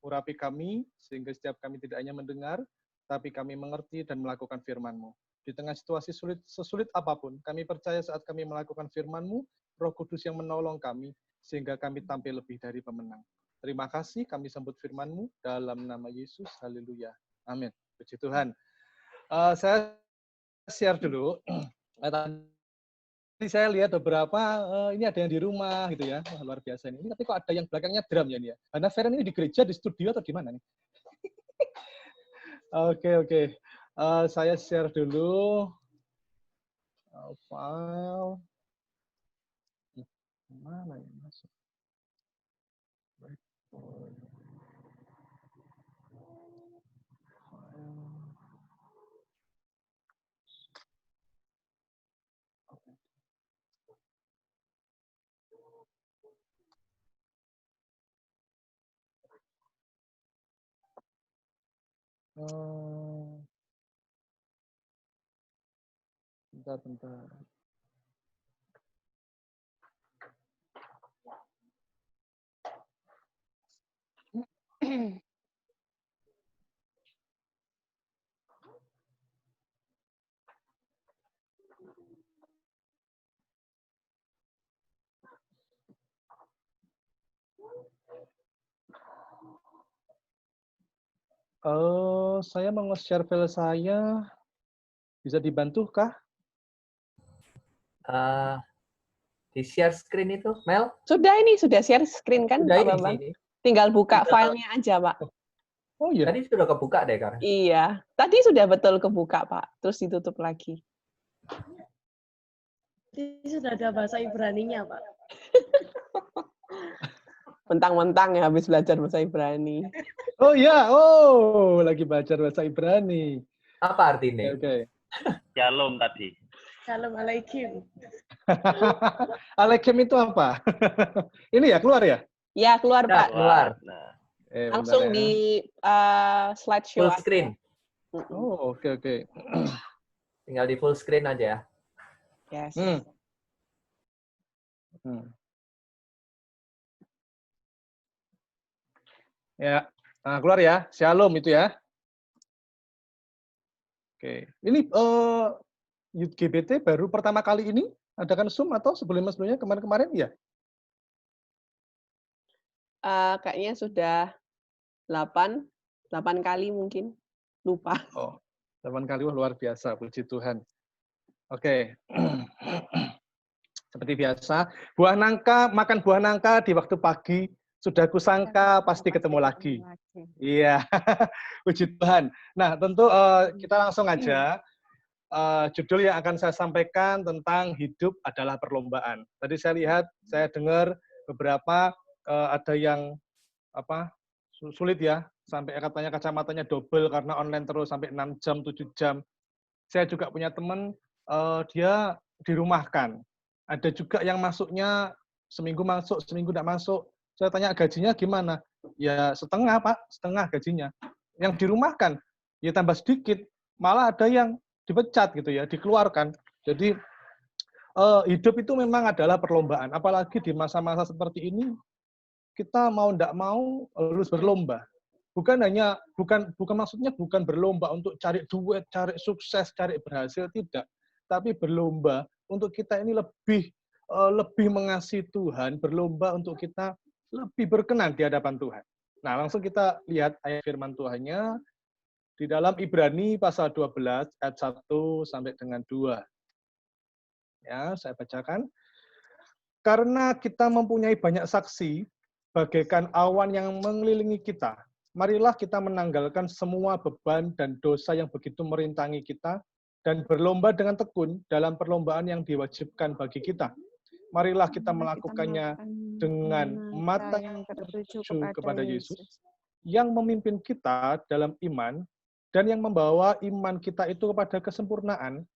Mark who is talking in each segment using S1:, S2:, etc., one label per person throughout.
S1: urapi kami, sehingga setiap kami tidak hanya mendengar, tapi kami mengerti dan melakukan firman-Mu. Di tengah situasi sesulit apapun, kami percaya saat kami melakukan firman-Mu, Roh Kudus yang menolong kami, sehingga kami tampil lebih dari pemenang. Terima kasih, kami sambut firman-Mu dalam nama Yesus. Haleluya. Amin. Puji Tuhan. Saya share dulu. Tadi saya lihat beberapa, ini ada yang di rumah gitu ya. Wah, luar biasa ini. Tapi kok ada yang belakangnya drum ya nih ya. Karena Feren ini di gereja, di studio atau gimana nih? Oke. Saya share dulu. File. Mana yang masuk? Bentar. Saya mau nge-share file saya. Bisa dibantu kah?
S2: Di share screen itu, Mel?
S3: Sudah share screen kan,
S2: Sudah
S3: Pak
S2: ini
S3: Bambang?
S2: sini.
S3: Tinggal buka filenya aja, Pak.
S1: Oh iya.
S2: Tadi sudah kebuka deh, Kak.
S3: Iya, tadi sudah betul kebuka, Pak. Terus ditutup lagi.
S4: Ini sudah ada bahasa Ibraninya, Pak.
S3: Mentang-mentang ya habis belajar bahasa Ibrani.
S1: Oh iya, lagi belajar bahasa Ibrani.
S2: Apa artinya?
S1: Oke.
S5: Shalom tadi.
S4: Shalom alaikum.
S1: Alaikum itu apa? Ini ya, keluar ya?
S3: Ya, keluar,
S2: Ya,
S3: Pak.
S2: keluar.
S5: Nah,
S3: Langsung
S1: bentar ya.
S3: di slideshow.
S2: Full screen.
S1: Oh, oke.
S2: Tinggal di full screen aja.
S3: Yes.
S1: Ya, nah, keluar ya. Shalom itu ya. Oke. Ini Youth GBT baru pertama kali ini adakan Zoom atau sebelumnya kemarin-kemarin ya?
S3: Kayaknya sudah 8 kali mungkin. Lupa.
S1: Oh, 8 kali, wah luar biasa, puji Tuhan. Oke. Seperti biasa, makan buah nangka di waktu pagi, sudah kusangka pasti ketemu lagi. Iya, puji Tuhan. Nah, tentu kita langsung aja. Judul yang akan saya sampaikan tentang hidup adalah perlombaan. Tadi saya dengar beberapa ada yang sulit ya, sampai katanya kacamatanya double karena online terus sampai 6 jam, 7 jam. Saya juga punya teman, dia dirumahkan. Ada juga yang masuknya seminggu masuk, seminggu tidak masuk. Saya tanya gajinya gimana? Ya setengah, Pak, setengah gajinya. Yang dirumahkan, ya tambah sedikit. Malah ada yang dipecat gitu ya, dikeluarkan. Jadi hidup itu memang adalah perlombaan. Apalagi di masa-masa seperti ini, kita mau tidak mau harus berlomba. Bukan maksudnya bukan berlomba untuk cari duit, cari sukses, cari berhasil, tidak. Tapi berlomba untuk kita ini lebih mengasihi Tuhan, berlomba untuk kita lebih berkenan di hadapan Tuhan. Nah, langsung kita lihat ayat firman Tuhannya di dalam Ibrani pasal 12 ayat 1 sampai dengan 2. Ya, saya bacakan. Karena kita mempunyai banyak saksi, bagaikan awan yang mengelilingi kita, marilah kita menanggalkan semua beban dan dosa yang begitu merintangi kita, dan berlomba dengan tekun dalam perlombaan yang diwajibkan bagi kita. Marilah kita melakukannya dengan mata yang tertuju kepada Yesus, yang memimpin kita dalam iman, dan yang membawa iman kita itu kepada kesempurnaan,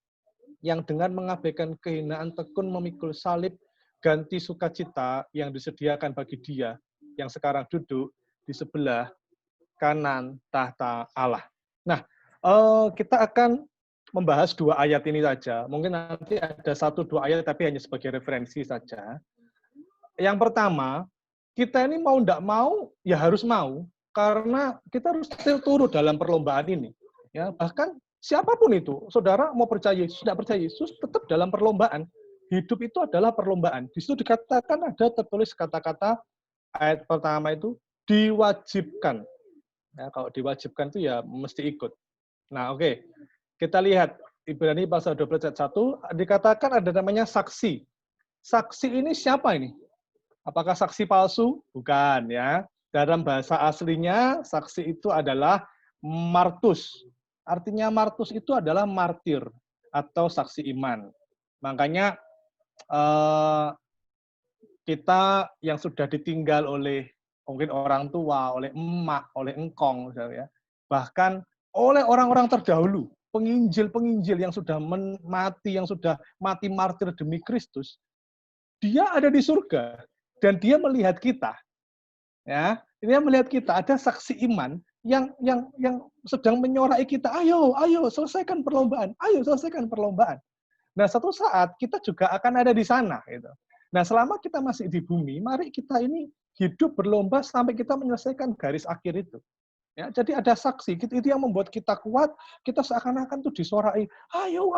S1: yang dengan mengabaikan kehinaan tekun memikul salib, ganti sukacita yang disediakan bagi Dia, yang sekarang duduk di sebelah kanan tahta Allah. Nah, kita akan membahas 2 ayat ini saja. Mungkin nanti ada 1-2 ayat, tapi hanya sebagai referensi saja. Yang pertama, kita ini mau tidak mau, ya harus mau. Karena kita harus turut dalam perlombaan ini. Ya, bahkan siapapun itu, saudara mau percaya Yesus, tidak percaya Yesus, tetap dalam perlombaan. Hidup itu adalah perlombaan. Di situ dikatakan ada tertulis kata-kata ayat pertama itu diwajibkan. Ya, kalau diwajibkan itu ya mesti ikut. Nah, oke. Kita lihat Ibrani pasal 12 ayat 1 dikatakan ada namanya saksi. Saksi ini siapa ini? Apakah saksi palsu? Bukan ya. Dalam bahasa aslinya saksi itu adalah martus. Artinya martus itu adalah martir atau saksi iman. Makanya kita yang sudah ditinggal oleh mungkin orang tua, oleh emak, oleh engkong, ya, bahkan oleh orang-orang terdahulu, penginjil-penginjil yang sudah mati, yang sudah mati martir demi Kristus, dia ada di surga dan dia melihat kita. Ya, dia melihat kita, ada saksi iman yang sedang menyorai kita, ayo selesaikan perlombaan, ayo selesaikan perlombaan. Nah, satu saat kita juga akan ada di sana gitu. Nah, selama kita masih di bumi, mari kita ini hidup berlomba sampai kita menyelesaikan garis akhir itu. Ya, jadi ada saksi, itu yang membuat kita kuat, kita seakan-akan tuh disorai, ayo,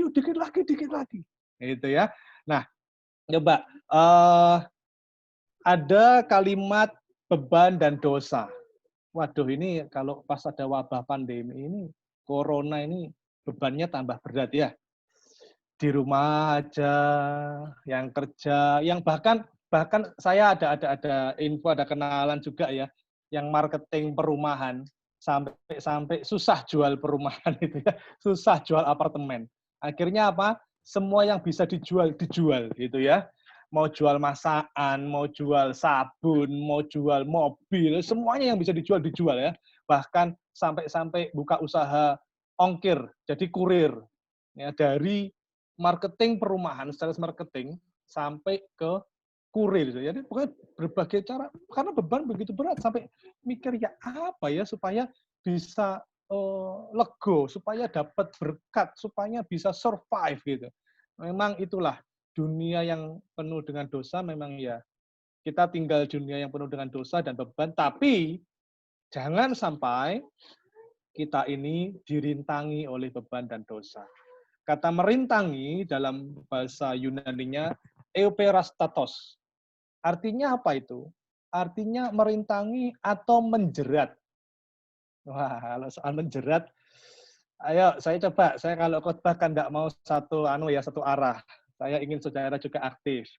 S1: dikit lagi. Gitu ya. Nah, coba ada kalimat beban dan dosa. Waduh, ini kalau pas ada wabah pandemi ini, corona ini bebannya tambah berat ya. Di rumah aja, yang kerja, yang bahkan saya ada info, ada kenalan juga ya, yang marketing perumahan sampai susah jual perumahan itu ya, susah jual apartemen. Akhirnya apa? Semua yang bisa dijual gitu ya. Mau jual masakan, mau jual sabun, mau jual mobil, semuanya yang bisa dijual ya. Bahkan sampai buka usaha ongkir, jadi kurir. Ya, dari marketing perumahan, sales marketing sampai ke kurir. Jadi pokoknya berbagai cara, karena beban begitu berat sampai mikir ya apa ya supaya bisa lego, supaya dapat berkat, supaya bisa survive gitu. Memang itulah dunia yang penuh dengan dosa, memang ya kita tinggal dunia yang penuh dengan dosa dan beban, tapi jangan sampai kita ini dirintangi oleh beban dan dosa. Kata merintangi dalam bahasa Yunaninya euperastatos. Artinya apa itu? Artinya merintangi atau menjerat. Wah, kalau soal menjerat, ayo saya kalau khotbah kan enggak mau satu arah. Saya ingin saudara juga aktif.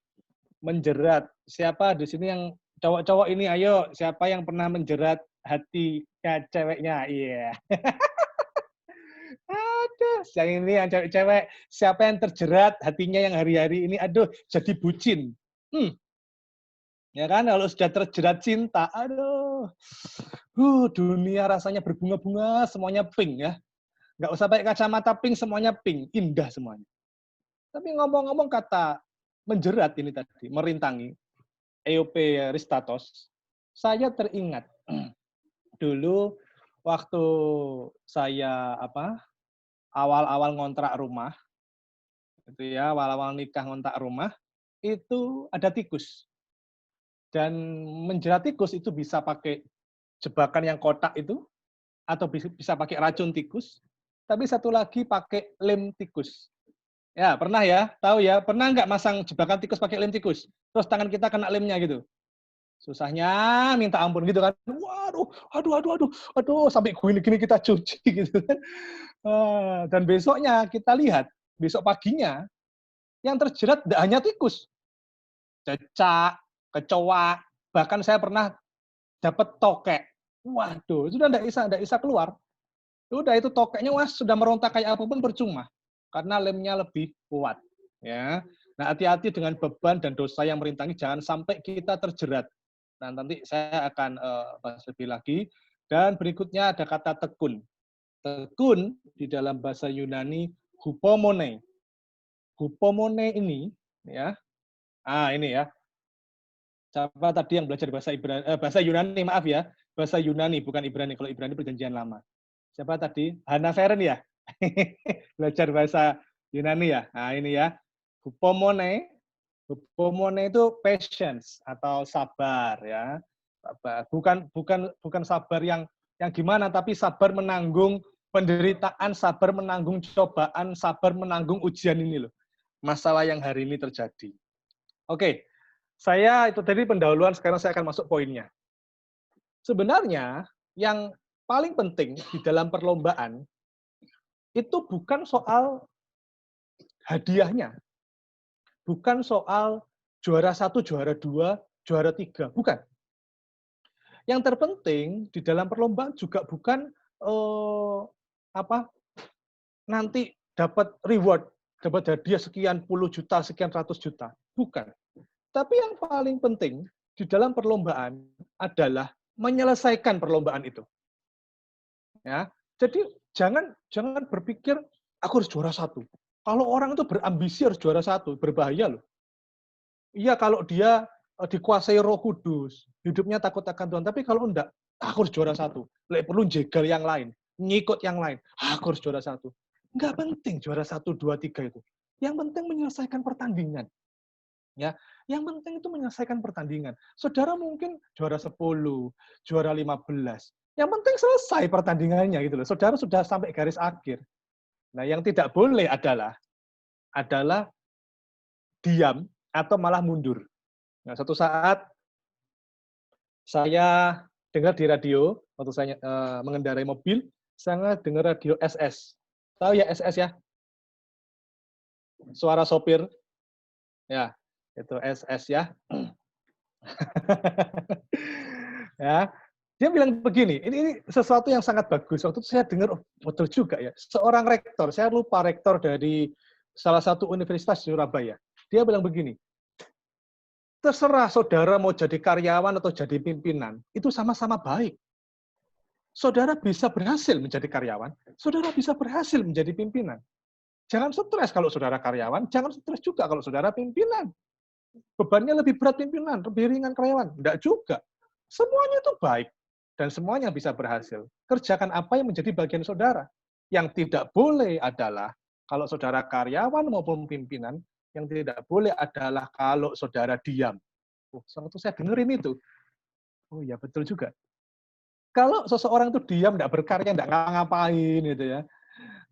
S1: Menjerat. Siapa di sini yang cowok-cowok ini, ayo, siapa yang pernah menjerat hatinya ceweknya? Iya. Yeah. Aduh, yang ini yang cewek-cewek, siapa yang terjerat hatinya yang hari-hari ini, aduh, jadi bucin. Ya kan, kalau sudah terjerat cinta, aduh, dunia rasanya berbunga-bunga, semuanya pink ya. Nggak usah pakai kacamata pink, semuanya pink, indah semuanya. Tapi ngomong-ngomong kata menjerat ini tadi, merintangi, euperistatos, saya teringat dulu waktu saya awal-awal ngontrak rumah, itu ya, awal-awal nikah ngontrak rumah, itu ada tikus. Dan menjerat tikus itu bisa pakai jebakan yang kotak itu, atau bisa pakai racun tikus, tapi satu lagi pakai lem tikus. Ya, pernah ya? Tahu ya? Pernah nggak masang jebakan tikus pakai lem tikus? Terus tangan kita kena lemnya gitu. Susahnya minta ampun gitu kan. Waduh, aduh, sampai gini kita cuci gitu kan. Dan besoknya kita lihat, besok paginya, yang terjerat tidak hanya tikus. Cecak, kecoa, bahkan saya pernah dapat tokek. Waduh, sudah tidak bisa keluar. Udah itu tokeknya sudah merontak kayak apapun percuma. Karena lemnya lebih kuat. Ya. Nah, hati-hati dengan beban dan dosa yang merintangi, jangan sampai kita terjerat. Nah, nanti saya akan bahas lebih lagi. Dan berikutnya ada kata tekun. Tekun di dalam bahasa Yunani hupomone. Hupomone ini, ya. Ini ya. Siapa tadi yang belajar bahasa Yunani, maaf ya. Bahasa Yunani, bukan Ibrani. Kalau Ibrani perjanjian lama. Siapa tadi? Hannah Feren ya? Belajar bahasa Yunani ya. Nah, ini ya. Hupomone itu patience atau sabar ya. Bukan sabar yang gimana, tapi sabar menanggung penderitaan, sabar menanggung cobaan, sabar menanggung ujian ini loh. Masalah yang hari ini terjadi. Oke, saya itu tadi pendahuluan, sekarang saya akan masuk poinnya. Sebenarnya yang paling penting di dalam perlombaan itu bukan soal hadiahnya, bukan soal juara 1, juara 2, juara 3, bukan. Yang terpenting di dalam perlombaan juga bukan nanti dapat reward, dapat hadiah sekian puluh juta, sekian ratus juta, bukan. Tapi yang paling penting di dalam perlombaan adalah menyelesaikan perlombaan itu. Ya, jadi jangan berpikir aku harus juara 1. Kalau orang itu berambisi harus juara 1, berbahaya loh. Iya, kalau dia dikuasai Roh Kudus, hidupnya takut akan Tuhan. Tapi kalau enggak, aku harus juara 1. Lek perlu jegal yang lain, ngikut yang lain, aku harus juara 1. Enggak penting juara 1, 2, 3 itu. Yang penting menyelesaikan pertandingan. Ya, yang penting itu menyelesaikan pertandingan. Saudara mungkin juara 10, juara 15. Yang penting selesai pertandingannya gitu loh. Saudara sudah sampai garis akhir. Nah, yang tidak boleh adalah diam atau malah mundur. Nah, suatu saat saya dengar di radio waktu saya mengendarai mobil, saya dengar radio SS. Tahu ya SS ya? Suara sopir. Ya, itu SS ya. Ya, dia bilang begini, ini sesuatu yang sangat bagus. Waktu itu saya dengar, oh, betul juga ya. Seorang rektor, saya lupa rektor dari salah satu universitas di Surabaya. Dia bilang begini, terserah saudara mau jadi karyawan atau jadi pimpinan, itu sama-sama baik. Saudara bisa berhasil menjadi karyawan, saudara bisa berhasil menjadi pimpinan. Jangan stres kalau saudara karyawan, jangan stres juga kalau saudara pimpinan. Bebannya lebih berat pimpinan, lebih ringan karyawan. Enggak juga. Semuanya itu baik. Dan semuanya bisa berhasil. Kerjakan apa yang menjadi bagian saudara. Yang tidak boleh adalah, kalau saudara karyawan maupun pimpinan, yang tidak boleh adalah kalau saudara diam. Oh, waktu saya dengerin itu. Oh ya, betul juga. Kalau seseorang itu diam, tidak berkarya, tidak ngapain gitu ya.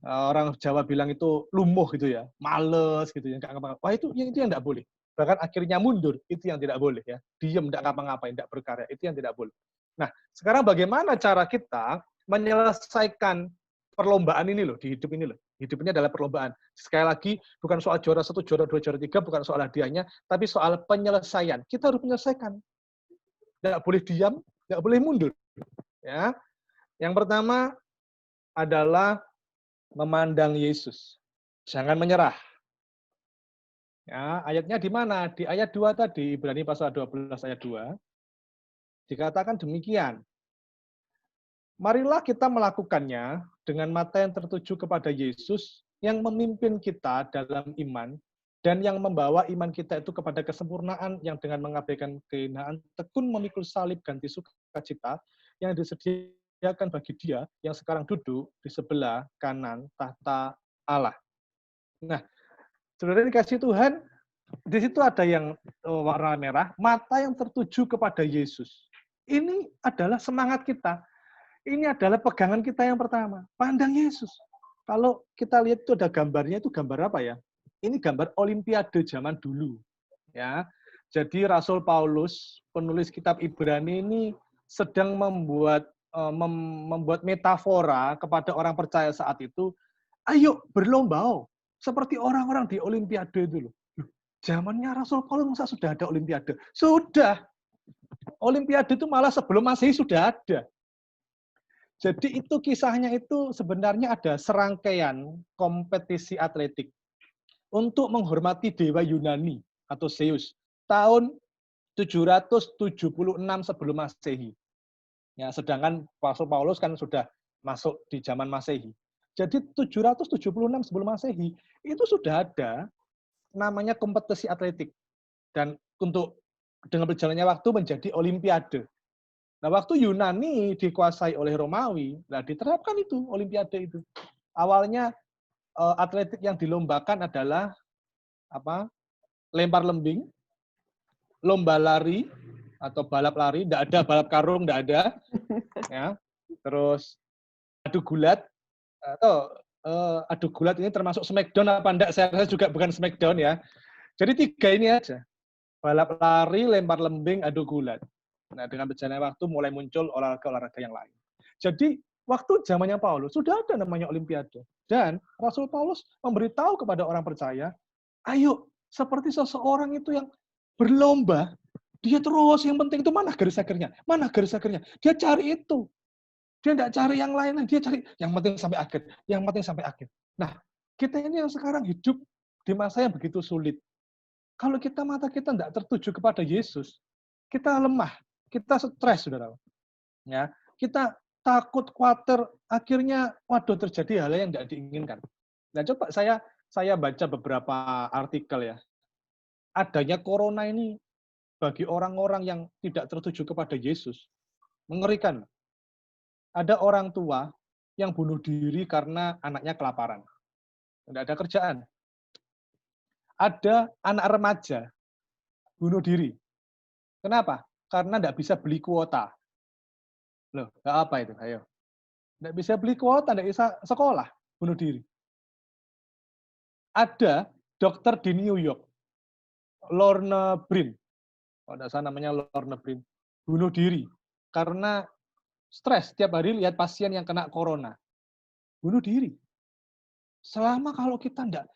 S1: Orang Jawa bilang itu lumuh gitu ya, males gitu ya, nggak ngapa-ngapain. Wah, itu yang tidak boleh. Bahkan akhirnya mundur, itu yang tidak boleh ya. Diam, tidak ngapa-ngapain, tidak berkarya, itu yang tidak boleh. Nah, sekarang bagaimana cara kita menyelesaikan perlombaan ini loh, di hidup ini loh. Hidup ini adalah perlombaan. Sekali lagi, bukan soal juara 1, juara 2, juara 3, bukan soal hadiahnya, tapi soal penyelesaian. Kita harus menyelesaikan. Tidak boleh diam, tidak boleh mundur. Ya. Yang pertama adalah memandang Yesus. Jangan menyerah. Ya, ayatnya di mana? Di ayat 2 tadi, Ibrani pasal 12 ayat 2. Dikatakan demikian. Marilah kita melakukannya dengan mata yang tertuju kepada Yesus yang memimpin kita dalam iman dan yang membawa iman kita itu kepada kesempurnaan yang dengan mengabaikan kehinaan tekun memikul salib ganti sukacita yang disediakan bagi dia yang sekarang duduk di sebelah kanan tahta Allah. Nah, saudara dikasih Tuhan, di situ ada yang warna merah, mata yang tertuju kepada Yesus. Ini adalah semangat kita. Ini adalah pegangan kita yang pertama. Pandang Yesus. Kalau kita lihat itu ada gambarnya, itu gambar apa ya? Ini gambar Olimpiade zaman dulu. Ya. Jadi Rasul Paulus, penulis kitab Ibrani ini sedang membuat metafora kepada orang percaya saat itu. Ayo berlomba, seperti orang-orang di Olimpiade itu loh. Zamannya Rasul Paulus masa sudah ada Olimpiade? Sudah. Olimpiade itu malah sebelum Masehi sudah ada. Jadi itu kisahnya itu sebenarnya ada serangkaian kompetisi atletik untuk menghormati dewa Yunani atau Zeus tahun 776 sebelum Masehi. Ya, sedangkan Rasul Paulus kan sudah masuk di zaman Masehi. Jadi 776 sebelum Masehi itu sudah ada namanya kompetisi atletik dan untuk dengan berjalannya waktu menjadi Olimpiade. Nah, waktu Yunani dikuasai oleh Romawi, nah diterapkan itu Olimpiade itu. Awalnya atletik yang dilombakan adalah lempar lembing, lomba lari, atau balap lari, tidak ada balap karung, tidak ada. Ya. Terus adu gulat atau adu gulat ini termasuk Smackdown apa enggak? Saya rasa juga bukan Smackdown ya. Jadi 3 ini aja. Balap lari, lempar lembing, adu gulat. Nah, dengan berjalannya waktu mulai muncul olahraga-olahraga yang lain. Jadi, waktu zamannya Paulus, sudah ada namanya Olimpiade. Dan Rasul Paulus memberitahu kepada orang percaya, ayo, seperti seseorang itu yang berlomba, dia terus, yang penting itu mana garis akhirnya? Mana garis akhirnya? Dia cari itu. Dia tidak cari yang lain, dia cari yang penting sampai akhir. Yang penting sampai akhir. Nah, kita ini yang sekarang hidup di masa yang begitu sulit. Kalau mata kita tidak tertuju kepada Yesus, kita lemah, kita stres, saudara. Ya, kita takut, khawatir, akhirnya waduh terjadi hal yang tidak diinginkan. Nah, coba saya baca beberapa artikel ya. Adanya corona ini bagi orang-orang yang tidak tertuju kepada Yesus mengerikan. Ada orang tua yang bunuh diri karena anaknya kelaparan. Tidak ada kerjaan. Ada anak remaja bunuh diri. Kenapa? Karena tidak bisa beli kuota. Loh, nggak apa itu? Ayo. Tidak bisa beli kuota, tidak bisa sekolah, bunuh diri. Ada dokter di New York, Lorna Breen. Kalau tidak salah namanya Lorna Breen. Bunuh diri. Karena stres, setiap hari lihat pasien yang kena corona. Bunuh diri. Selama kalau kita tidak,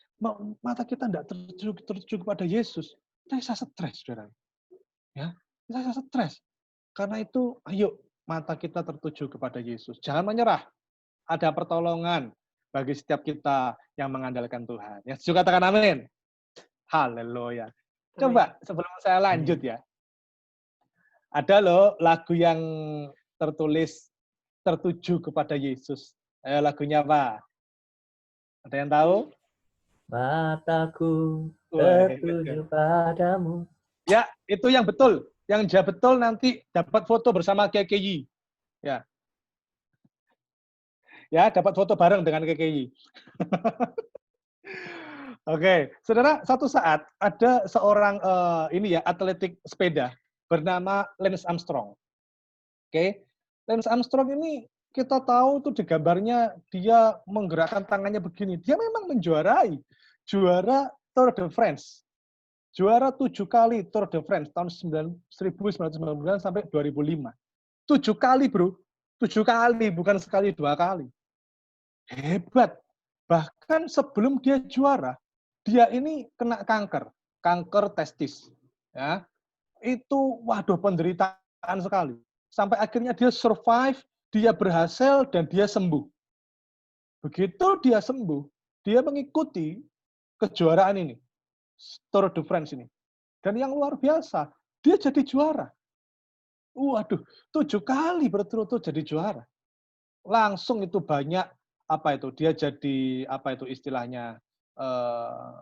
S1: mata kita tidak tertuju kepada Yesus, kita bisa stres, saudara. Ya, kita bisa stres. Karena itu, ayo, mata kita tertuju kepada Yesus. Jangan menyerah. Ada pertolongan bagi setiap kita yang mengandalkan Tuhan. Ya, setuju katakan amin. Haleluya. Coba sebelum saya lanjut ya. Ada loh lagu yang tertulis tertuju kepada Yesus. Lagunya apa? Ada yang tahu?
S2: Mataku tertuju padamu.
S1: Ya, itu yang betul. Yang jawab betul nanti dapat foto bersama KKI. Ya. Ya, dapat foto bareng dengan KKI. Oke, saudara, satu saat ada seorang atletik sepeda bernama Lance Armstrong. Oke, Lance Armstrong ini kita tahu tuh di gambarnya dia menggerakkan tangannya begini. Dia memang menjuarai juara Tour de France. Juara 7 kali Tour de France tahun 1999 sampai 2005. 7 kali, bro. 7 kali, bukan sekali, 2 kali. Hebat. Bahkan sebelum dia juara, dia ini kena kanker testis. Ya. Itu, waduh, penderitaan sekali. Sampai akhirnya dia survive, dia berhasil, dan dia sembuh. Begitu dia sembuh, dia mengikuti kejuaraan ini, Tour de France ini. Dan yang luar biasa, dia jadi juara. Waduh, 7 kali berturut-turut jadi juara. Langsung itu banyak, dia jadi, istilahnya,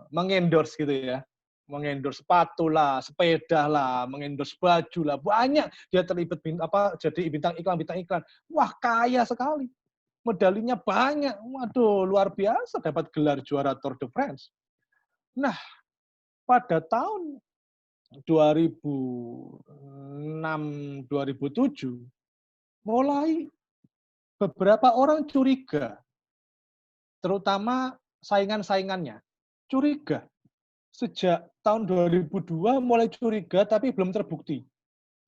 S1: mengendorse gitu ya. Mengendorse sepatu lah, sepeda lah, mengendorse baju lah, banyak dia terlibat jadi bintang iklan. Wah, kaya sekali. Medalinya banyak. Waduh, luar biasa dapat gelar juara Tour de France. Nah, pada tahun 2006-2007 mulai beberapa orang curiga, terutama saingan-saingannya. Curiga. Sejak tahun 2002 mulai curiga tapi belum terbukti.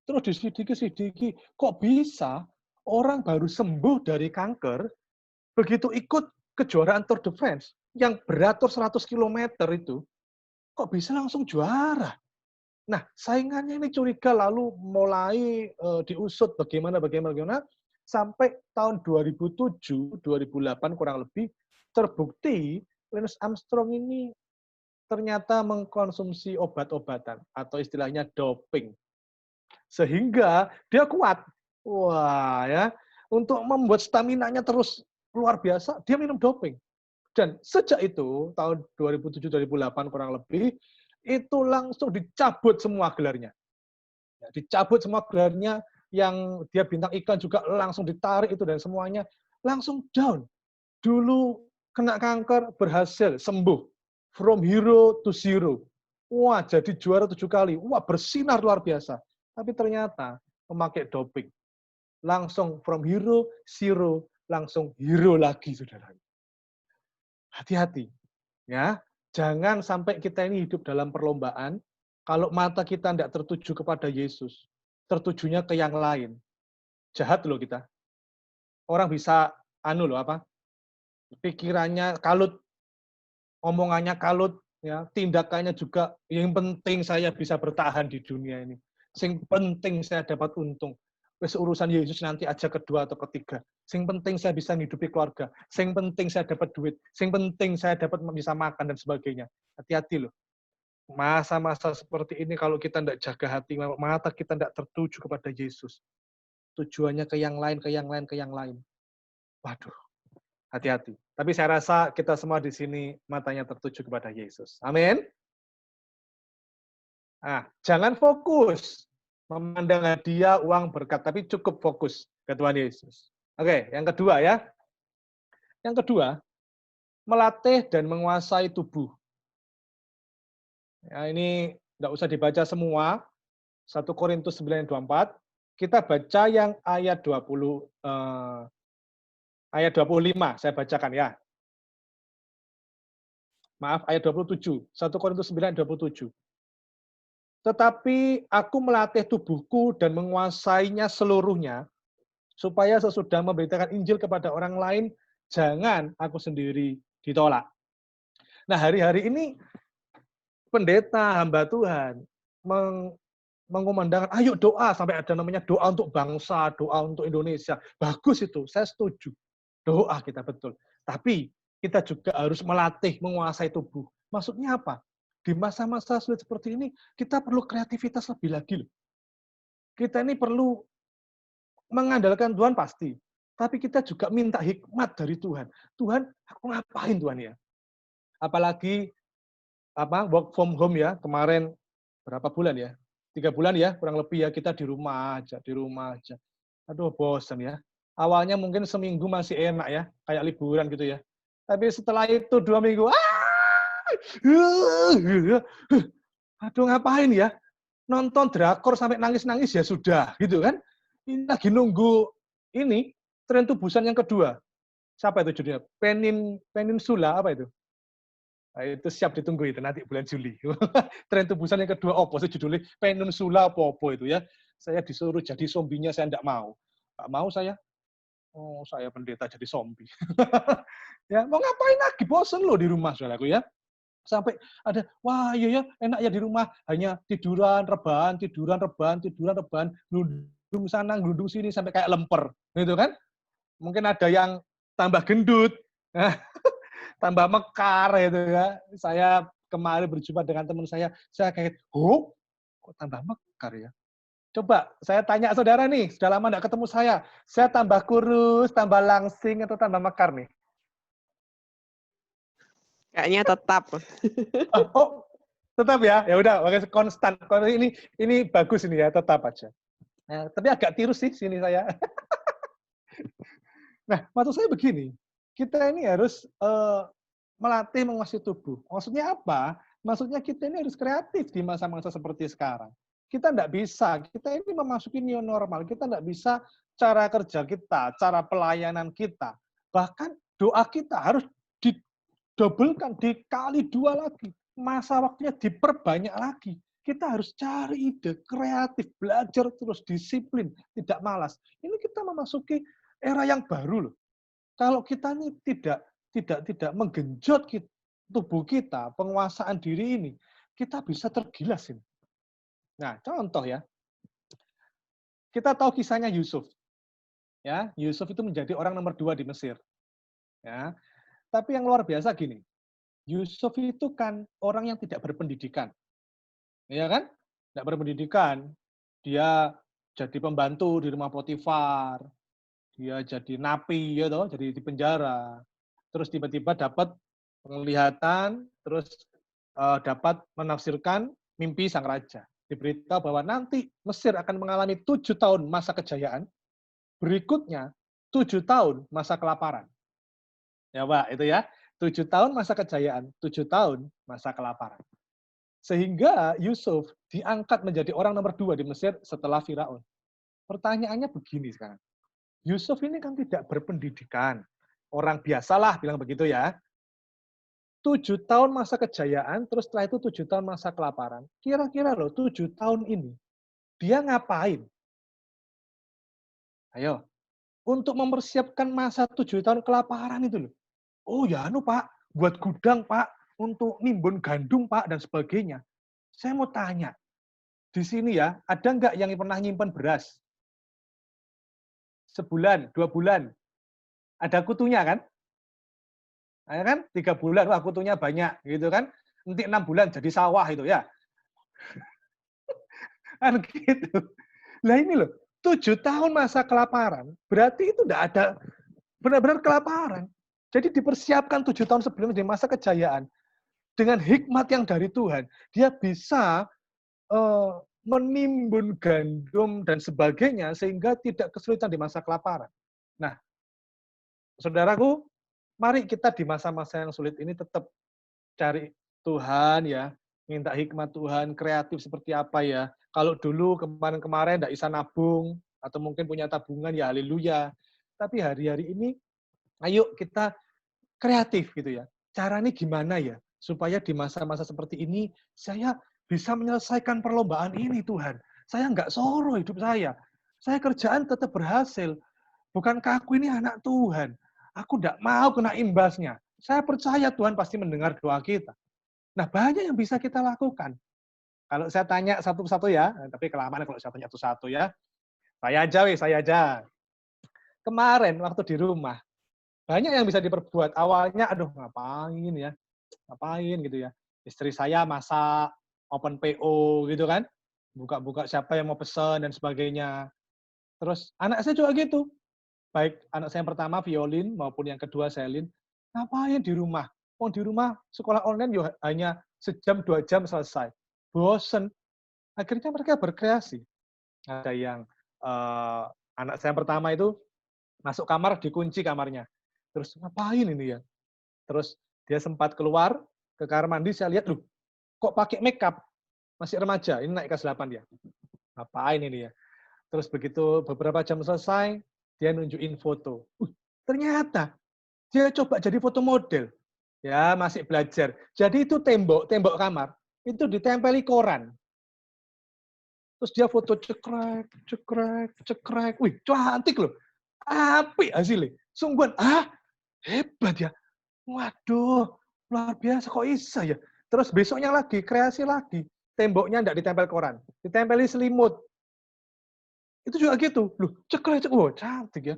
S1: Terus diselidiki, kok bisa orang baru sembuh dari kanker, begitu ikut kejuaraan Tour de France, yang beratur 100 km itu, kok bisa langsung juara? Nah, saingannya ini curiga lalu mulai diusut bagaimana, sampai tahun 2007-2008 kurang lebih, terbukti Lance Armstrong ini ternyata mengkonsumsi obat-obatan atau istilahnya doping. Sehingga dia kuat. Wah, ya. Untuk membuat stamina-nya terus luar biasa, dia minum doping. Dan sejak itu, tahun 2007-2008 kurang lebih, itu langsung dicabut semua gelarnya. Ya, dicabut semua gelarnya, yang dia bintang iklan juga langsung ditarik itu dan semuanya langsung down. Dulu kena kanker, berhasil, sembuh. From hero to zero. Wah, jadi juara 7 kali. Wah, bersinar luar biasa. Tapi ternyata memakai doping. Langsung from hero, zero, langsung hero lagi, saudara. Hati-hati. Ya, jangan sampai kita ini hidup dalam perlombaan, kalau mata kita tidak tertuju kepada Yesus, tertujunya ke yang lain. Jahat loh kita. Orang bisa, pikirannya kalut, omongannya kalut, ya, tindakannya juga, yang penting saya bisa bertahan di dunia ini. Yang penting saya dapat untung. Wes urusan Yesus nanti aja kedua atau ketiga. Yang penting saya bisa menghidupi keluarga. Yang penting saya dapat duit. Yang penting saya dapat bisa makan dan sebagainya. Hati-hati loh. Masa-masa seperti ini kalau kita tidak jaga hati, mata kita tidak tertuju kepada Yesus. Tujuannya ke yang lain, ke yang lain, ke yang lain. Waduh, hati-hati. Tapi saya rasa kita semua di sini matanya tertuju kepada Yesus. Amin. Nah, jangan fokus memandang hadiah, uang, berkat, tapi cukup fokus ke Tuhan Yesus. Oke, yang kedua ya. Yang kedua, melatih dan menguasai tubuh. Ya, ini tidak usah dibaca semua. 1 Korintus 9:24. Kita baca yang ayat 25, saya bacakan ya. Maaf, ayat 27. 1 Korintus 9:27. Tetapi aku melatih tubuhku dan menguasainya seluruhnya, supaya sesudah memberitakan Injil kepada orang lain, jangan aku sendiri ditolak. Nah, hari-hari ini pendeta, hamba Tuhan, mengumandangkan, ayo doa, sampai ada namanya doa untuk bangsa, doa untuk Indonesia. Bagus itu, saya setuju. Doa kita betul. Tapi kita juga harus melatih, menguasai tubuh. Maksudnya apa? Di masa-masa sulit seperti ini, kita perlu kreativitas lebih lagi loh. Kita ini perlu mengandalkan Tuhan pasti. Tapi kita juga minta hikmat dari Tuhan. Tuhan, aku ngapain Tuhan ya? Apalagi work from home ya, kemarin berapa bulan ya? 3 bulan ya, kurang lebih ya, kita di rumah aja. Aduh, bosan ya. Awalnya mungkin seminggu masih enak ya, kayak liburan gitu ya. Tapi setelah itu 2 minggu, aduh ngapain ya? Nonton drakor sampai nangis-nangis ya sudah, gitu kan? Ini lagi nunggu ini, Tren to Busan yang kedua. Siapa itu judulnya? Peninsula, apa itu? Nah, itu siap ditunggu itu nanti bulan Juli. Tren to Busan yang kedua, opo sih judulnya? Peninsula apa itu ya? Saya disuruh jadi zombinya, saya tidak mau. Nggak mau saya. Oh, saya pendeta jadi zombie. Ya, mau ngapain lagi? Bosen loh di rumah, saudaraku ya. Sampai ada, wah iya ya, enak ya di rumah, hanya tiduran, rebahan, ngelundung sana, ngelundung sini, sampai kayak lemper. Gitu kan? Mungkin ada yang tambah gendut, tambah mekar, gitu ya. Saya kemarin berjumpa dengan teman saya kaget, oh, kok tambah mekar ya? Coba saya tanya saudara nih, sudah lama tidak ketemu saya tambah kurus, tambah langsing, atau tambah mekar nih?
S3: Kayaknya tetap.
S1: Oh, tetap ya? Ya udah, konstan. Ini bagus ini ya, tetap aja. Nah, tapi agak tirus sih sini saya. Nah, maksud saya begini, kita ini harus melatih menguasai tubuh. Maksudnya apa? Maksudnya kita ini harus kreatif di masa-masa seperti sekarang. Kita tidak bisa, kita ini memasuki new normal, kita tidak bisa cara kerja kita, cara pelayanan kita, bahkan doa kita harus didobelkan, dikali 2 lagi. Masa waktunya diperbanyak lagi. Kita harus cari ide, kreatif, belajar terus, disiplin, tidak malas. Ini kita memasuki era yang baru loh. Kalau kita ini tidak menggenjot tubuh kita, penguasaan diri ini, kita bisa tergilas ini. Nah, contoh ya. Kita tahu kisahnya Yusuf. Ya, Yusuf itu menjadi orang nomor 2 di Mesir. Ya. Tapi yang luar biasa gini. Yusuf itu kan orang yang tidak berpendidikan. Ya kan? Tidak berpendidikan. Dia jadi pembantu di rumah Potifar. Dia jadi napi, ya toh, jadi di penjara. Terus tiba-tiba dapat penglihatan, terus dapat menafsirkan mimpi sang raja. Diberitahu bahwa nanti Mesir akan mengalami 7 tahun masa kejayaan, berikutnya 7 tahun masa kelaparan. Ya Pak, itu ya. 7 tahun masa kejayaan, 7 tahun masa kelaparan. Sehingga Yusuf diangkat menjadi orang nomor 2 di Mesir setelah Firaun. Pertanyaannya begini sekarang. Yusuf ini kan tidak berpendidikan. Orang biasalah bilang begitu ya. 7 tahun masa kejayaan, terus setelah itu 7 tahun masa kelaparan. Kira-kira loh 7 tahun ini, dia ngapain? Ayo, untuk mempersiapkan masa 7 tahun kelaparan itu loh. Oh ya Pak, buat gudang Pak, untuk nimbun gandum Pak, dan sebagainya. Saya mau tanya, di sini ya, ada nggak yang pernah nyimpen beras? Sebulan, 2 bulan. Ada kutunya kan? Ya kan? 3 bulan, wah kutunya banyak, gitu kan? Nanti 6 bulan jadi sawah itu ya. Kan gitu. Lah ini loh, 7 tahun masa kelaparan, berarti itu tidak ada benar-benar kelaparan. Jadi dipersiapkan 7 tahun sebelumnya di masa kejayaan. Dengan hikmat yang dari Tuhan, dia bisa menimbun gandum dan sebagainya sehingga tidak kesulitan di masa kelaparan. Nah, saudaraku, mari kita di masa-masa yang sulit ini tetap cari Tuhan ya, minta hikmat Tuhan, kreatif seperti apa ya. Kalau dulu kemarin-kemarin tidak bisa nabung, atau mungkin punya tabungan, ya haleluya. Tapi hari-hari ini, ayo kita kreatif gitu ya. Caranya gimana ya? Supaya di masa-masa seperti ini, saya bisa menyelesaikan perlombaan ini Tuhan. Saya nggak soro hidup saya. Saya kerjaan tetap berhasil. Bukankah aku ini anak Tuhan? Aku tidak mau kena imbasnya. Saya percaya Tuhan pasti mendengar doa kita. Nah, banyak yang bisa kita lakukan. Kalau saya tanya satu-satu ya, tapi kelamaan kalau saya tanya satu-satu ya. Saya aja. Kemarin waktu di rumah, banyak yang bisa diperbuat. Awalnya, aduh ngapain ya, ngapain gitu ya. Istri saya masak, open PO gitu kan. Buka-buka siapa yang mau pesen dan sebagainya. Terus anak saya juga gitu. Baik anak saya yang pertama violin maupun yang kedua selin. Ngapain di rumah? Oh di rumah sekolah online ya hanya sejam 2 jam selesai. Bosen. Akhirnya mereka berkreasi. Ada yang anak saya yang pertama itu masuk kamar dikunci kamarnya. Terus ngapain ini ya? Terus dia sempat keluar ke kamar mandi, saya lihat, loh, kok pakai make up? Masih remaja, ini naik kelas 8 dia. Ngapain ini ya? Terus begitu beberapa jam selesai, dia nunjukin foto. Ternyata dia coba jadi foto model. Ya, masih belajar. Jadi itu tembok kamar, itu ditempeli koran. Terus dia foto cekrek. Wih, cantik loh. Apik hasilnya. Sungguhan, hebat ya. Waduh, luar biasa kok bisa ya. Terus besoknya lagi, kreasi lagi. Temboknya enggak ditempel koran, ditempeli selimut. Itu juga gitu. Loh, cekrek. Wah, cantik ya.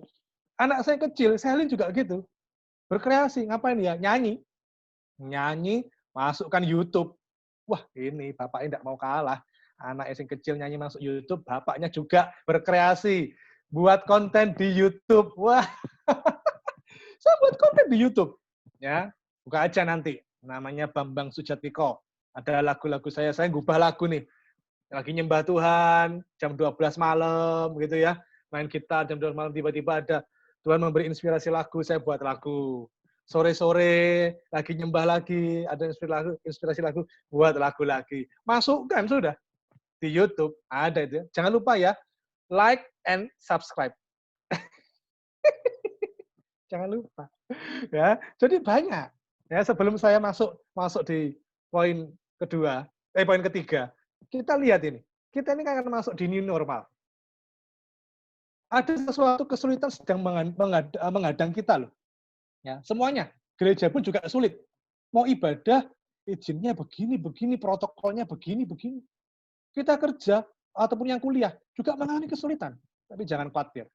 S1: Anak saya kecil, Selin juga gitu. Berkreasi, ngapain ya? Nyanyi, masukkan YouTube. Wah, ini bapaknya enggak mau kalah. Anak yang kecil nyanyi masuk YouTube, bapaknya juga berkreasi. Buat konten di YouTube. Wah, saya buat konten di YouTube. Ya, buka aja nanti. Namanya Bambang Sujatmiko. Ada lagu-lagu saya ngubah lagu nih. Lagi nyembah Tuhan, jam 12 malam, gitu ya. Main gitar, jam 12 malam tiba-tiba ada Tuhan memberi inspirasi lagu, saya buat lagu. Sore-sore, lagi nyembah lagi, ada inspirasi lagu, buat lagu lagi. Masukkan sudah. Di YouTube, ada itu. Jangan lupa ya, like and subscribe. Jangan lupa. Ya, jadi banyak. Ya, sebelum saya masuk di poin ketiga, kita lihat ini. Kita ini akan masuk di new normal. Ada sesuatu kesulitan sedang menghadang kita loh. Ya, semuanya. Gereja pun juga sulit. Mau ibadah, izinnya begini, protokolnya begini. Kita kerja ataupun yang kuliah juga mengalami kesulitan. Tapi jangan khawatir.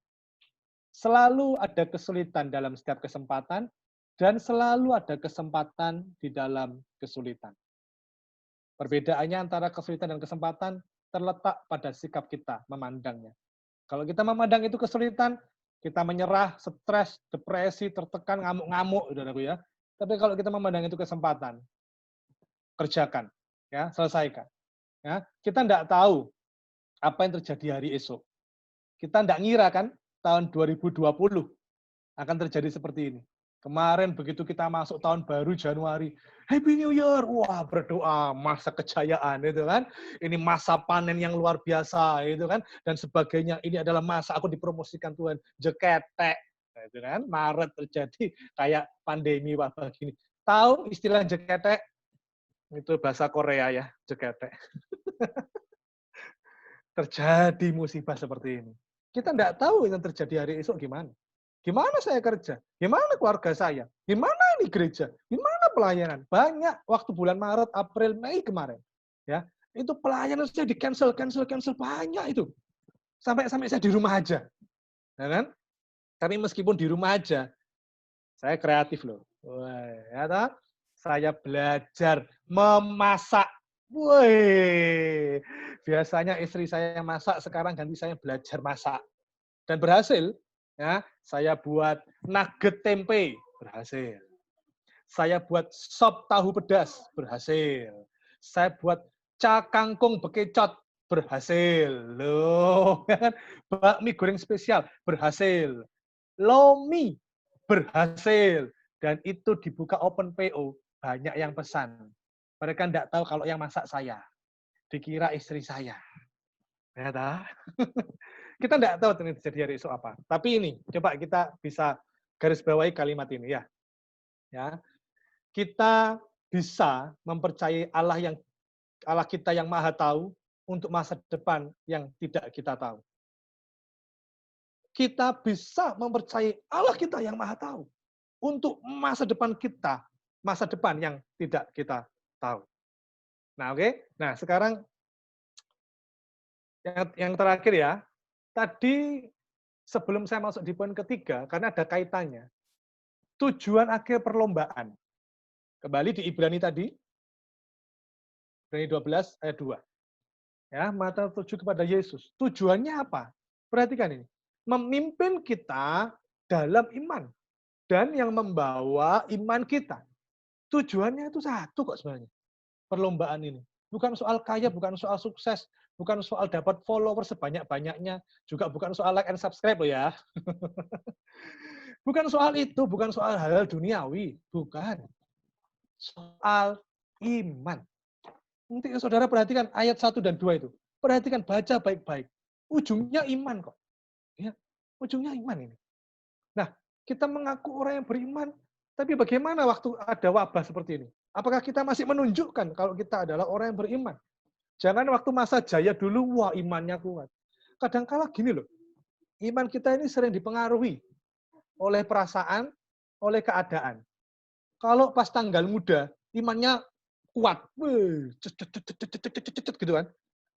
S1: Selalu ada kesulitan dalam setiap kesempatan, dan selalu ada kesempatan di dalam kesulitan. Perbedaannya antara kesulitan dan kesempatan terletak pada sikap kita memandangnya. Kalau kita memandang itu kesulitan, kita menyerah, stres, depresi, tertekan, ngamuk-ngamuk, saudaraku ya. Tapi kalau kita memandang itu kesempatan, kerjakan, ya, selesaikan. Ya, kita tidak tahu apa yang terjadi hari esok. Kita tidak ngira kan tahun 2020 akan terjadi seperti ini. Kemarin begitu kita masuk tahun baru Januari, Happy New Year, wah berdoa masa kejayaan itu kan, ini masa panen yang luar biasa itu kan, dan sebagainya. Ini adalah masa aku dipromosikan Tuhan, jeketek, nah, itu kan. Maret terjadi kayak pandemi wabah gini. Tahu istilah jeketek? Itu bahasa Korea ya, jeketek. Terjadi musibah seperti ini. Kita tidak tahu yang terjadi hari esok gimana. Gimana saya kerja? Gimana keluarga saya? Gimana ini gereja? Gimana pelayanan? Banyak waktu bulan Maret, April, Mei kemarin. Ya, itu pelayanan saya di cancel banyak itu. Sampai saya di rumah aja. Ya kan? Tapi meskipun di rumah aja, saya kreatif loh. Wah, ya toh? Saya belajar memasak. Woi, biasanya istri saya yang masak, sekarang ganti saya belajar masak. Dan berhasil. Ya, saya buat nugget tempe, berhasil. Saya buat sop tahu pedas, berhasil. Saya buat kangkung bekecot, berhasil. Loh, kan? Bakmi goreng spesial, berhasil. Lomi, berhasil. Dan itu dibuka open PO, banyak yang pesan. Mereka tidak tahu kalau yang masak saya. Dikira istri saya. Ya, tak? Kita tidak tahu terjadi hari esok apa. Tapi ini, coba kita bisa garis bawahi kalimat ini ya. Ya, kita bisa mempercayai Allah kita yang Maha Tahu untuk masa depan yang tidak kita tahu. Kita bisa mempercayai Allah kita yang Maha Tahu untuk masa depan kita, masa depan yang tidak kita tahu. Nah, oke. Nah, sekarang yang terakhir ya. Tadi sebelum saya masuk di poin ketiga, karena ada kaitannya, tujuan akhir perlombaan. Kembali di Ibrani tadi, Ibrani 12 ayat 2. Ya, mata tuju kepada Yesus. Tujuannya apa? Perhatikan ini. Memimpin kita dalam iman. Dan yang membawa iman kita. Tujuannya itu satu kok sebenarnya. Perlombaan ini. Bukan soal kaya, bukan soal sukses, bukan soal dapat follower sebanyak-banyaknya, juga bukan soal like and subscribe loh ya. Bukan soal itu, bukan soal hal-hal duniawi, bukan. Soal iman. Nanti saudara perhatikan ayat 1 dan 2 itu. Perhatikan, baca baik-baik. Ujungnya iman kok. Ya, ujungnya iman ini. Nah, kita mengaku orang yang beriman, tapi bagaimana waktu ada wabah seperti ini? Apakah kita masih menunjukkan kalau kita adalah orang yang beriman? Jangan waktu masa jaya dulu, wah imannya kuat. Kadang-kala gini loh, iman kita ini sering dipengaruhi oleh perasaan, oleh keadaan. Kalau pas tanggal muda, imannya kuat. Gitu kan.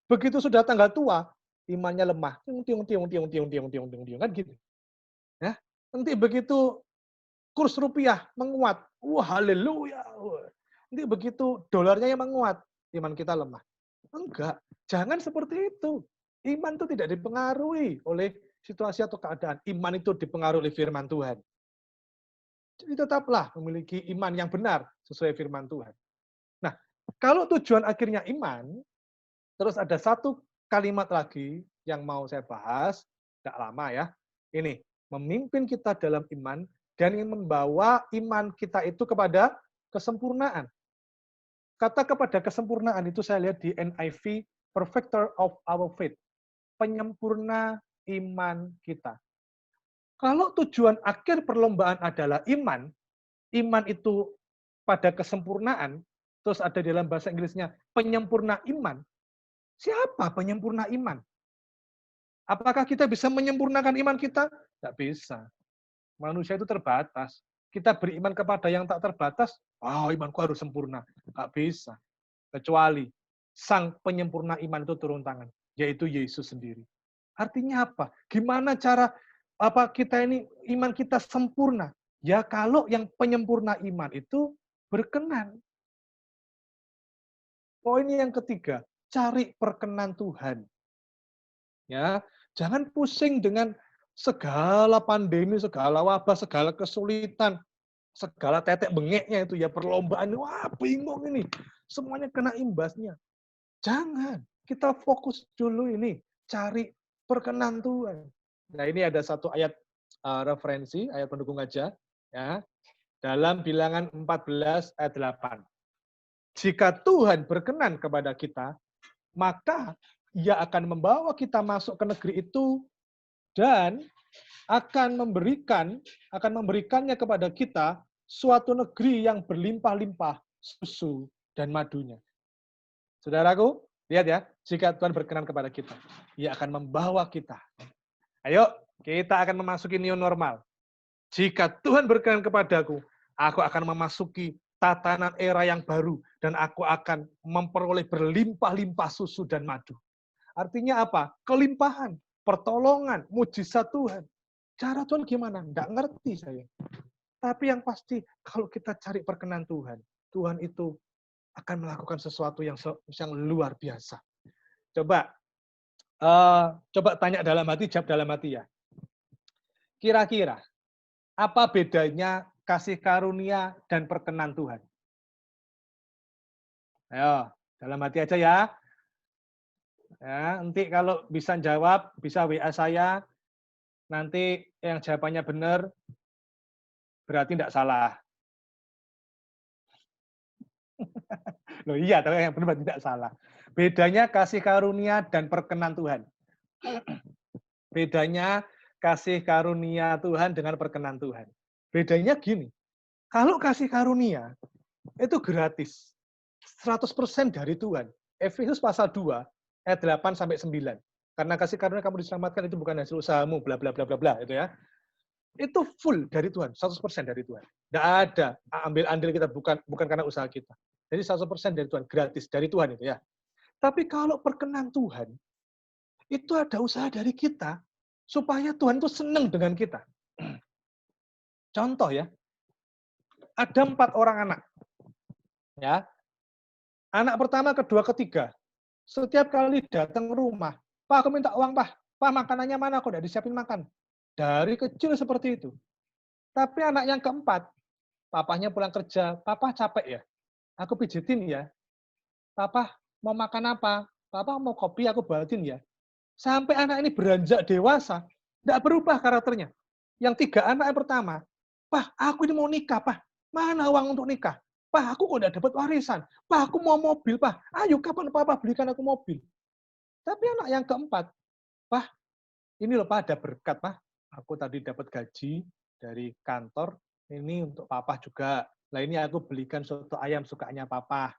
S1: Begitu sudah tanggal tua, imannya lemah. Kan gitu. Ya. Nanti begitu kurs rupiah menguat. Wah, haleluya. Nanti begitu dolarnya yang menguat, iman kita lemah. Enggak, jangan seperti itu. Iman itu tidak dipengaruhi oleh situasi atau keadaan. Iman itu dipengaruhi oleh firman Tuhan. Jadi tetaplah memiliki iman yang benar sesuai firman Tuhan. Nah, kalau tujuan akhirnya iman, terus ada satu kalimat lagi yang mau saya bahas, tidak lama ya. Ini, memimpin kita dalam iman dan ingin membawa iman kita itu kepada kesempurnaan. Kata kepada kesempurnaan itu saya lihat di NIV, Perfecter of our faith. Penyempurna iman kita. Kalau tujuan akhir perlombaan adalah iman, iman itu pada kesempurnaan, terus ada dalam bahasa Inggrisnya penyempurna iman. Siapa penyempurna iman? Apakah kita bisa menyempurnakan iman kita? Tidak bisa. Manusia itu terbatas. Kita beriman kepada yang tak terbatas, imanku harus sempurna. Nggak bisa. Kecuali sang penyempurna iman itu turun tangan, yaitu Yesus sendiri. Artinya apa? Gimana cara kita ini iman kita sempurna? Ya kalau yang penyempurna iman itu berkenan. Poin yang ketiga, cari perkenan Tuhan. Ya, jangan pusing dengan segala pandemi, segala wabah, segala kesulitan, segala tetek bengeknya itu ya perlombaan. Wah, bingung ini. Semuanya kena imbasnya. Jangan. Kita fokus dulu ini. Cari perkenan Tuhan. Nah, ini ada satu ayat referensi, ayat pendukung aja. Ya, dalam Bilangan 14 ayat 8. Jika Tuhan berkenan kepada kita, maka Ia akan membawa kita masuk ke negeri itu dan akan memberikannya kepada kita suatu negeri yang berlimpah-limpah susu dan madunya. Saudaraku, lihat ya, jika Tuhan berkenan kepada kita, Ia akan membawa kita. Ayo, kita akan memasuki new normal. Jika Tuhan berkenan kepadaku, aku akan memasuki tatanan era yang baru dan aku akan memperoleh berlimpah-limpah susu dan madu. Artinya apa? Kelimpahan, pertolongan, mujizat Tuhan. Cara Tuhan gimana? Nggak ngerti saya. Tapi yang pasti kalau kita cari perkenan Tuhan, Tuhan itu akan melakukan sesuatu yang luar biasa. Coba tanya dalam hati, jawab dalam hati ya. Kira-kira apa bedanya kasih karunia dan perkenan Tuhan? Ayo, dalam hati aja ya. Ya, nanti kalau bisa jawab, bisa WA saya. Nanti yang jawabannya benar, berarti tidak salah. Loh iya, tapi yang benar tidak salah. Bedanya kasih karunia dan perkenan Tuhan. Bedanya kasih karunia Tuhan dengan perkenan Tuhan. Bedanya gini, kalau kasih karunia itu gratis. 100% dari Tuhan. Efesus pasal 2 ayat 8 sampai 9. Karena kasih karunia kamu diselamatkan itu bukan hasil usahamu, bla bla bla bla bla itu ya. Itu full dari Tuhan, 100% dari Tuhan. Tidak ada ambil andil kita bukan karena usaha kita. Jadi 100% dari Tuhan, gratis dari Tuhan itu ya. Tapi kalau perkenan Tuhan, itu ada usaha dari kita supaya Tuhan itu senang dengan kita. Contoh ya, ada 4 orang anak. Ya, anak pertama, kedua, ketiga. Setiap kali datang ke rumah, Pak, aku minta uang, Pak. Pak, makanannya mana? Kok tidak disiapin makan? Dari kecil seperti itu. Tapi anak yang keempat, papahnya pulang kerja, Papa capek ya? Aku pijitin ya. Papa mau makan apa? Papa mau kopi, aku buatin ya. Sampai anak ini beranjak dewasa, tidak berubah karakternya. Yang 3 anak yang pertama, Pak, aku ini mau nikah, Pak. Mana uang untuk nikah? Pak, aku kok tidak dapat warisan. Pak, aku mau mobil, Pak. Ayo, kapan Papa belikan aku mobil? Tapi anak yang keempat, Pak, ini loh Pak, ada berkat, Pak. Aku tadi dapat gaji dari kantor, ini untuk Papa juga. Nah ini aku belikan soto ayam sukanya Papa.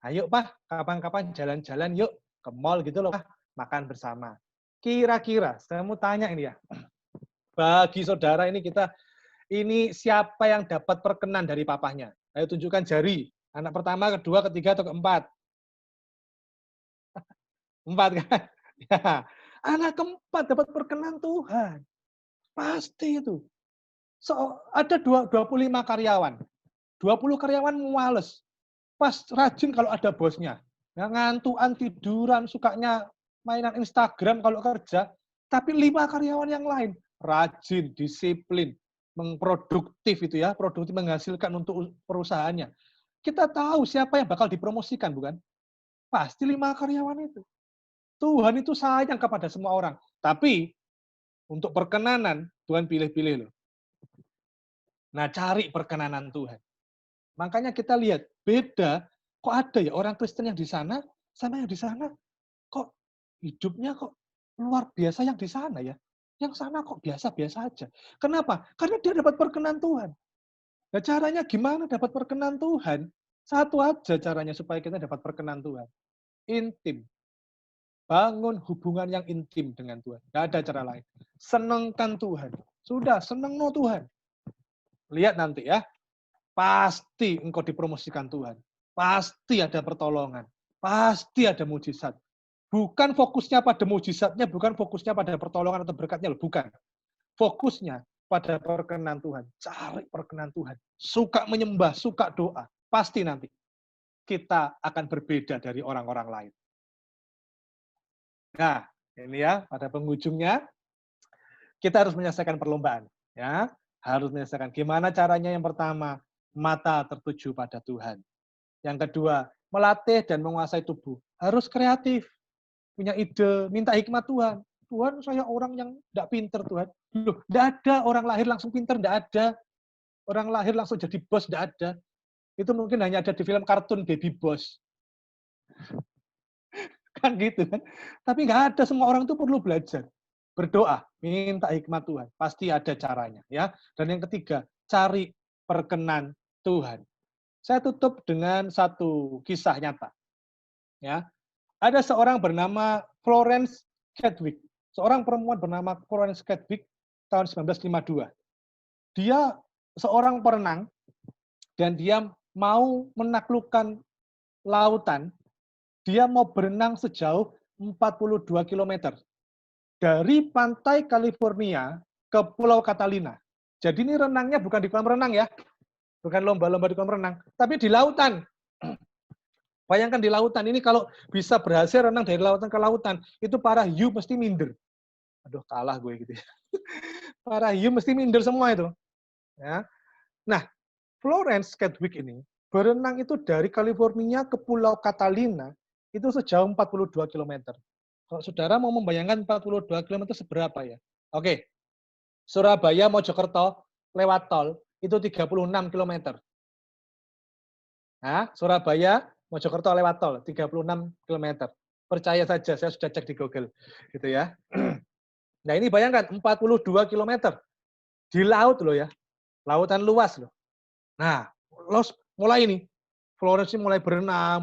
S1: Ayo Pak, kapan-kapan jalan-jalan yuk ke mall gitu loh, Pak. Makan bersama. Kira-kira, saya mau tanya ini ya. Bagi saudara ini siapa yang dapat perkenan dari papahnya? Ayo tunjukkan jari. Anak pertama, kedua, ketiga, atau keempat? 4 kan? Ya. Anak keempat dapat perkenan Tuhan. Pasti itu. Ada 25 karyawan. 20 karyawan males. Pas rajin kalau ada bosnya. Ya, ngantuan, tiduran, sukanya mainan Instagram kalau kerja. Tapi 5 karyawan yang lain. Rajin, disiplin, produktif itu ya, produktif menghasilkan untuk perusahaannya. Kita tahu siapa yang bakal dipromosikan, bukan? Pasti 5 karyawan itu. Tuhan itu sayang kepada semua orang. Tapi untuk perkenanan, Tuhan pilih-pilih loh. Nah, cari perkenanan Tuhan. Makanya kita lihat, beda. Kok ada ya orang Kristen yang di sana, sama yang di sana, kok hidupnya kok luar biasa yang di sana ya. Yang sana kok biasa-biasa aja. Kenapa? Karena dia dapat perkenan Tuhan. Nah, caranya gimana dapat perkenan Tuhan? Satu aja caranya supaya kita dapat perkenan Tuhan. Intim. Bangun hubungan yang intim dengan Tuhan. Tidak ada cara lain. Senangkan Tuhan. Sudah, senang no Tuhan. Lihat nanti ya. Pasti engkau dipromosikan Tuhan. Pasti ada pertolongan. Pasti ada mujizat. Bukan fokusnya pada mujizatnya, bukan fokusnya pada pertolongan atau berkatnya. Bukan. Fokusnya pada perkenan Tuhan. Cari perkenan Tuhan. Suka menyembah, suka doa. Pasti nanti kita akan berbeda dari orang-orang lain. Nah, ini ya, pada penghujungnya, kita harus menyelesaikan perlombaan. Ya, harus menyelesaikan. Gimana caranya? Yang pertama, mata tertuju pada Tuhan. Yang kedua, melatih dan menguasai tubuh. Harus kreatif. Punya ide, minta hikmat Tuhan. Tuhan, saya orang yang tidak pinter, Tuhan. Loh, tidak ada orang lahir langsung pinter, tidak ada. Orang lahir langsung jadi bos, tidak ada. Itu mungkin hanya ada di film kartun Baby Boss. Kan gitu kan. Tapi nggak ada, semua orang itu perlu belajar. Berdoa, minta hikmat Tuhan. Pasti ada caranya. Ya. Dan yang ketiga, cari perkenan Tuhan. Saya tutup dengan satu kisah nyata. Ya. Ada seorang bernama Florence Chadwick. Seorang perempuan bernama Florence Chadwick tahun 1952. Dia seorang perenang dan dia mau menaklukkan lautan. Dia mau berenang sejauh 42 km dari pantai California ke Pulau Catalina. Jadi ini renangnya bukan di kolam renang ya, bukan lomba-lomba di kolam renang, tapi di lautan. Bayangkan di lautan, ini kalau bisa berhasil renang dari lautan ke lautan, itu para hiu mesti minder. Aduh, kalah gue gitu ya. Para hiu mesti minder semua itu. Ya. Nah, Florence Chadwick ini berenang itu dari California ke Pulau Catalina itu sejauh 42 km. Kalau saudara mau membayangkan 42 km seberapa ya? Oke, Surabaya, Mojokerto, lewat tol, itu 36 km. Nah, Surabaya, Mojokerto lewat tol, 36 km. Percaya saja, saya sudah cek di Google. Gitu ya. Nah, ini bayangkan, 42 km. Di laut loh ya. Lautan luas loh. Nah, mulai ini. Florence mulai berenang.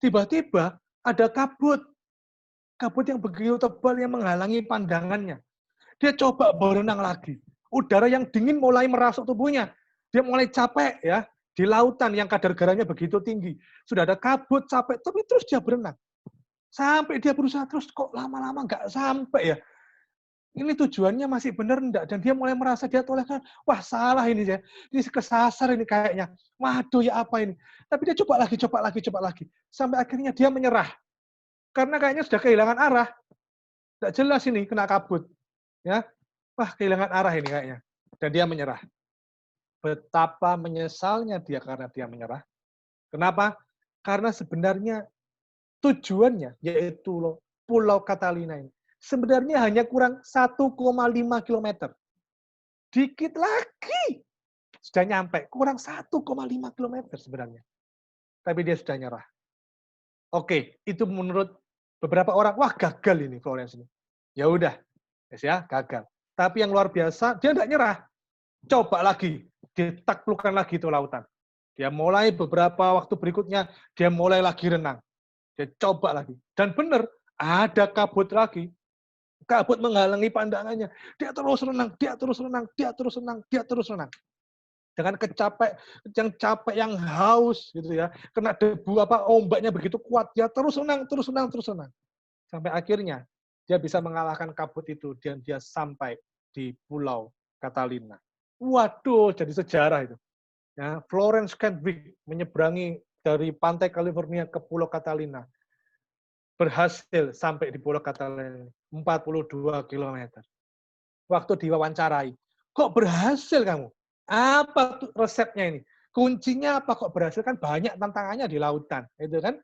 S1: Tiba-tiba ada kabut. Kabut yang begitu tebal yang menghalangi pandangannya. Dia coba berenang lagi. Udara yang dingin mulai merasuk tubuhnya. Dia mulai capek ya. Di lautan yang kadar garamnya begitu tinggi. Sudah ada kabut, capek. Tapi terus dia berenang. Sampai dia berusaha terus, kok lama-lama nggak sampai ya. Ini tujuannya masih benar enggak? Dan dia mulai merasa dia toleran, wah salah ini ya. Ini kesasar ini kayaknya. Waduh ya apa ini. Tapi dia coba lagi. Sampai akhirnya dia menyerah. Karena kayaknya sudah kehilangan arah. Tidak jelas ini kena kabut. Ya, wah kehilangan arah ini kayaknya. Dan dia menyerah. Betapa menyesalnya dia karena dia menyerah. Kenapa? Karena sebenarnya tujuannya yaitu Pulau Catalina ini sebenarnya hanya kurang 1,5 km. Dikit lagi sudah nyampe, kurang 1,5 km sebenarnya. Tapi dia sudah nyerah. Oke, itu menurut beberapa orang, wah gagal ini Florence ini. Ya udah, ya gagal. Tapi yang luar biasa, dia tidak nyerah. Coba lagi, ditaklukkan lagi itu lautan. Dia mulai beberapa waktu berikutnya, dia mulai lagi renang. Dia coba lagi. Dan benar, ada kabut lagi. Kabut menghalangi pandangannya. Dia terus renang. Dengan capek yang haus gitu ya. Kena debu ombaknya begitu kuat, dia terus renang. Sampai akhirnya dia bisa mengalahkan kabut itu dan dia sampai di Pulau Catalina. Waduh, jadi sejarah itu. Ya, Florence Chadwick menyeberangi dari pantai California ke Pulau Catalina. Berhasil sampai di Pulau Catalina 42 km. Waktu diwawancarai, kok berhasil kamu? Apa resepnya ini? Kuncinya apa kok berhasil? Kan banyak tantangannya di lautan, itu kan?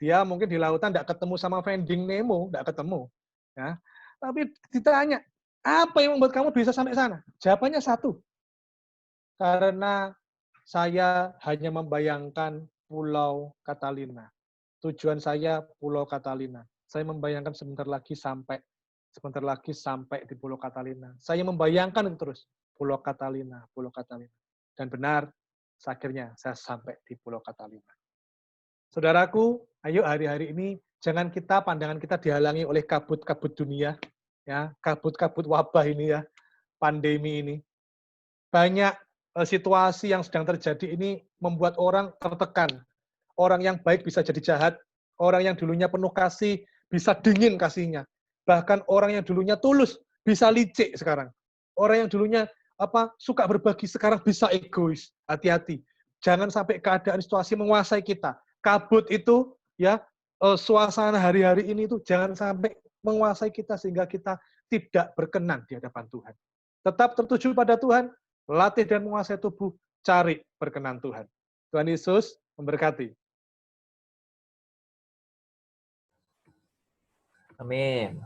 S1: Dia mungkin di lautan tidak ketemu sama Finding Nemo, tidak ketemu. Ya. Tapi ditanya, apa yang membuat kamu bisa sampai sana? Jawabannya satu. Karena saya hanya membayangkan Pulau Catalina. Tujuan saya Pulau Catalina. Saya membayangkan sebentar lagi sampai di Pulau Catalina. Saya membayangkan itu terus Pulau Catalina. Dan benar, akhirnya saya sampai di Pulau Catalina. Saudaraku, ayo hari-hari ini jangan pandangan kita dihalangi oleh kabut-kabut dunia, ya, kabut-kabut wabah ini ya, pandemi ini. Banyak situasi yang sedang terjadi ini membuat orang tertekan. Orang yang baik bisa jadi jahat, orang yang dulunya penuh kasih bisa dingin kasihnya. Bahkan orang yang dulunya tulus bisa licik sekarang. Orang yang dulunya suka berbagi sekarang bisa egois. Hati-hati. Jangan sampai keadaan situasi menguasai kita. Kabut itu ya, suasana hari-hari ini itu jangan sampai menguasai kita sehingga kita tidak berkenan di hadapan Tuhan. Tetap tertuju pada Tuhan, latih dan menguasai tubuh, cari berkenan Tuhan. Tuhan Yesus memberkati.
S2: Amin.